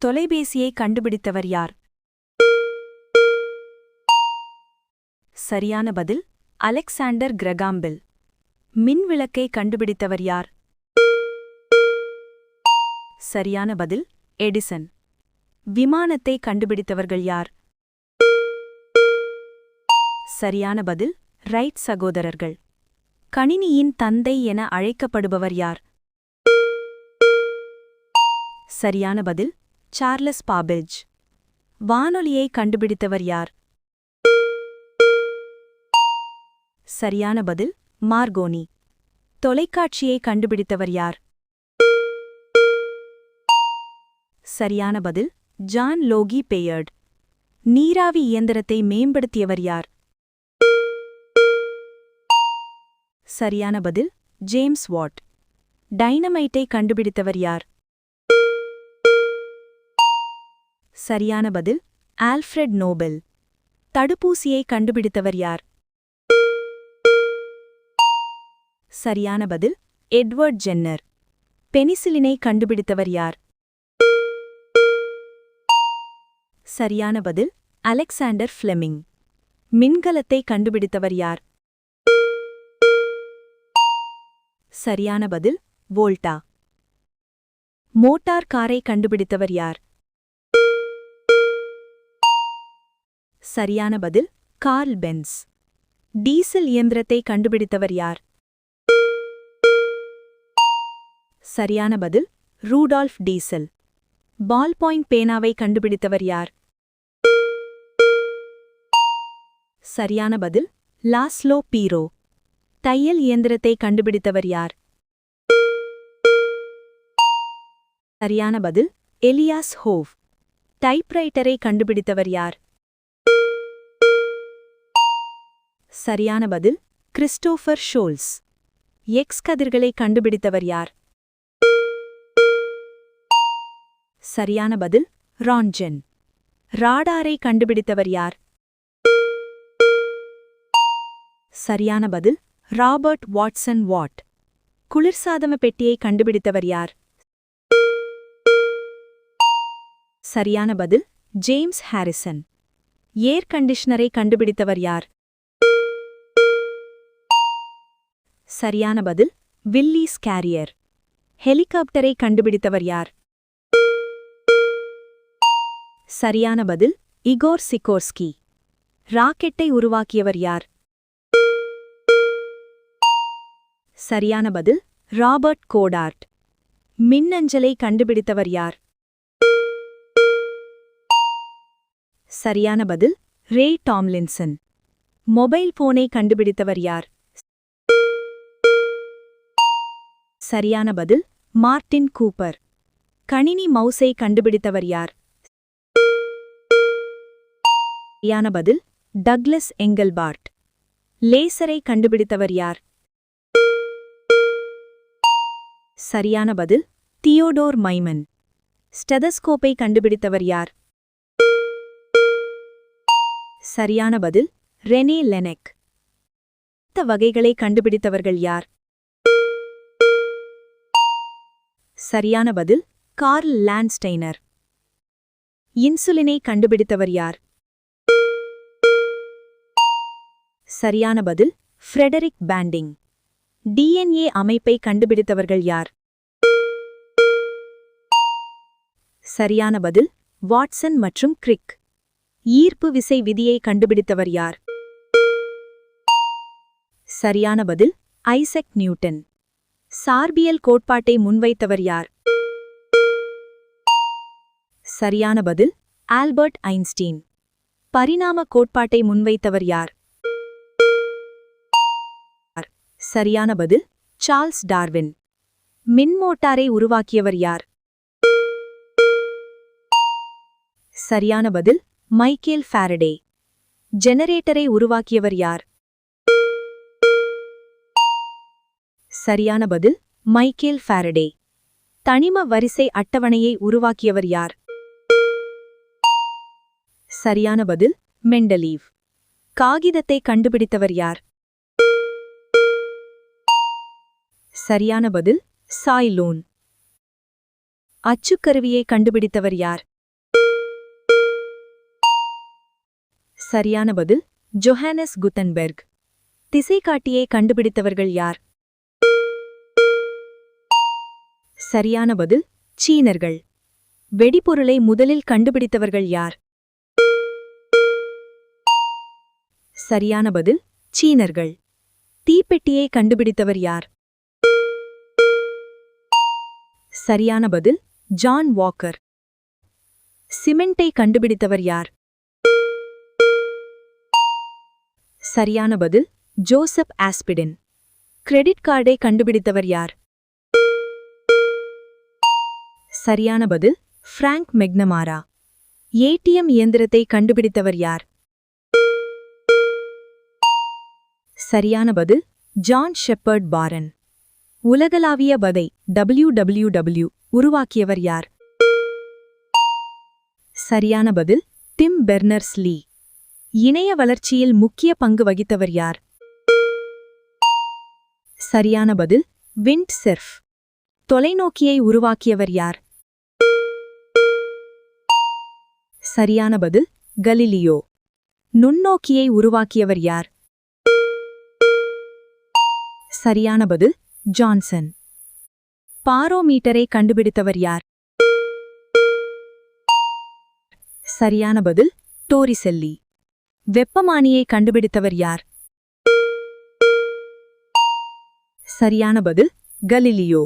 தொலைபேசியை கண்டுபிடித்தவர் யார்? சரியான பதில் அலெக்சாண்டர் கிரகாம் பெல். மின்விளக்கை கண்டுபிடித்தவர் யார்? சரியான பதில் எடிசன். விமானத்தை கண்டுபிடித்தவர்கள் யார்? சரியான பதில் ரைட் சகோதரர்கள். கணினியின் தந்தை என அழைக்கப்படுபவர் யார்? சரியான பதில் சார்லஸ் பாபேஜ். வானொலியை கண்டுபிடித்தவர் யார்? சரியான பதில் மார்கோனி. தொலைக்காட்சியை கண்டுபிடித்தவர் யார்? சரியான பதில் ஜான் லோகி பேயர்ட். நீராவி இயந்திரத்தை மேம்படுத்தியவர் யார்? சரியான பதில் ஜேம்ஸ் வாட். டைனமைட்டை கண்டுபிடித்தவர் யார்? சரியான பதில் ஆல்ஃபிரட் நோபெல். தடுப்பூசியை கண்டுபிடித்தவர் யார்? சரியான பதில் எட்வர்ட் ஜென்னர். பெனிசிலினை கண்டுபிடித்தவர் யார்? சரியான பதில் அலெக்சாண்டர் ஃப்ளெமிங். மின்கலத்தை கண்டுபிடித்தவர் யார்? சரியான பதில் வோல்டா. மோட்டார் காரை கண்டுபிடித்தவர் யார்? சரியான பதில் கார்ல் பென்ஸ். டீசல் இயந்திரத்தை கண்டுபிடித்தவர் யார்? சரியான பதில் ரூடால்ஃப் டீசல். பால் பாயிண்ட் பேனாவை கண்டுபிடித்தவர் யார்? சரியான பதில் லாஸ்லோ பீரோ. தையல் இயந்திரத்தை கண்டுபிடித்தவர் யார்? சரியான பதில் எலியாஸ் ஹோவ். டைப்ரைட்டரை கண்டுபிடித்தவர் யார்? சரியான பதில் கிறிஸ்டோஃபர் ஷோல்ஸ். எக்ஸ் கதிர்களை கண்டுபிடித்தவர் யார்? சரியான பதில் ரான்ஜென். ராடாரை கண்டுபிடித்தவர் யார்? சரியான பதில் ராபர்ட் வாட்சன் வாட். குளிர்சாதன பெட்டியை கண்டுபிடித்தவர் யார்? சரியான பதில் ஜேம்ஸ் ஹாரிசன். ஏர் கண்டிஷனரை கண்டுபிடித்தவர் யார்? சரியான பதில் வில்லீஸ் கேரியர். ஹெலிகாப்டரை கண்டுபிடித்தவர் யார்? சரியான பதில் இகோர் சிகோர்ஸ்கி. ராக்கெட்டை உருவாக்கியவர் யார்? சரியான பதில் ராபர்ட் கோடார்ட். மின்னஞ்சலை கண்டுபிடித்தவர் யார்? சரியான பதில் ரே டாம்லின்சன். மொபைல் போனை கண்டுபிடித்தவர் யார்? சரியான பதில் மார்ட்டின் கூப்பர். கணினி மவுஸை கண்டுபிடித்தவர் யார்? சரியான பதில் டக்ளஸ் எங்கல்பார்ட். லேசரை கண்டுபிடித்தவர் யார்? சரியான பதில் தியோடோர் மைமன். ஸ்டெதஸ்கோப்பை கண்டுபிடித்தவர் யார்? சரியான பதில் ரெனே லெனெக். வகைகளை கண்டுபிடித்தவர்கள் யார்? சரியான பதில் கார்ல் லாண்ட்ஸ்டைனர். இன்சுலினை கண்டுபிடித்தவர் யார்? சரியான பதில் ஃப்ரெடரிக் பேண்டிங். டிஎன்ஏ அமைப்பை கண்டுபிடித்தவர்கள் யார்? சரியான பதில் வாட்சன் மற்றும் கிரிக். ஈர்ப்பு விசை விதியை கண்டுபிடித்தவர் யார்? சரியான பதில் ஐசக் நியூட்டன். சார்பியல் கோட்பாட்டை முன்வைத்தவர் யார்? சரியான பதில் ஆல்பர்ட் ஐன்ஸ்டீன். பரிணாம கோட்பாட்டை முன்வைத்தவர் யார்? சரியான பதில் சார்ல்ஸ் டார்வின். மின்மோட்டாரை உருவாக்கியவர் யார்? சரியான பதில் மைக்கேல் ஃபாரடே. ஜெனரேட்டரை உருவாக்கியவர் யார்? சரியான பதில் மைக்கேல் ஃபாரடே. தனிம வரிசை அட்டவணையை உருவாக்கியவர் யார்? சரியான பதில் மெண்டலீவ். காகிதத்தை கண்டுபிடித்தவர் யார்? சரியான பதில் சாய்லோன். அச்சுக்கருவியை கண்டுபிடித்தவர் யார்? சரியான பதில் ஜொஹானஸ் குத்தன்பெர்க். திசைக்காட்டியை கண்டுபிடித்தவர்கள் யார்? சரியான பதில் சீனர்கள். வெடிபொருளை முதலில் கண்டுபிடித்தவர்கள் யார்? சரியான பதில் சீனர்கள். தீப்பெட்டியை கண்டுபிடித்தவர் யார்? சரியான பதில் ஜான் வாக்கர். சிமெண்டை கண்டுபிடித்தவர் யார்? சரியான பதில் ஜோசப் ஆஸ்பிடின். கிரெடிட் கார்டை கண்டுபிடித்தவர் யார்? சரியான பதில் பிராங்க் மெக்னமாரா. ஏடிஎம் இயந்திரத்தை கண்டுபிடித்தவர் யார்? சரியான பதில் ஜான் ஷெப்பர்ட் பாரன். உலகளாவிய பதை WWW உருவாக்கியவர் யார்? சரியான பதில் டிம் பெர்னர்ஸ்-லீ. இணைய வளர்ச்சியில் முக்கிய பங்கு வகித்தவர் யார்? சரியான பதில் விண்ட் செர்ஃப். தொலைநோக்கியை உருவாக்கியவர் யார்? சரியான பதில் கலிலியோ. நுண்ணோக்கியை உருவாக்கியவர் யார்? சரியான பதில் ஜான்சன். பாரோமீட்டரை கண்டுபிடித்தவர் யார்? சரியான பதில் டோரிசெல்லி. வெப்பமானியை கண்டுபிடித்தவர் யார்? சரியான பதில் கலிலியோ.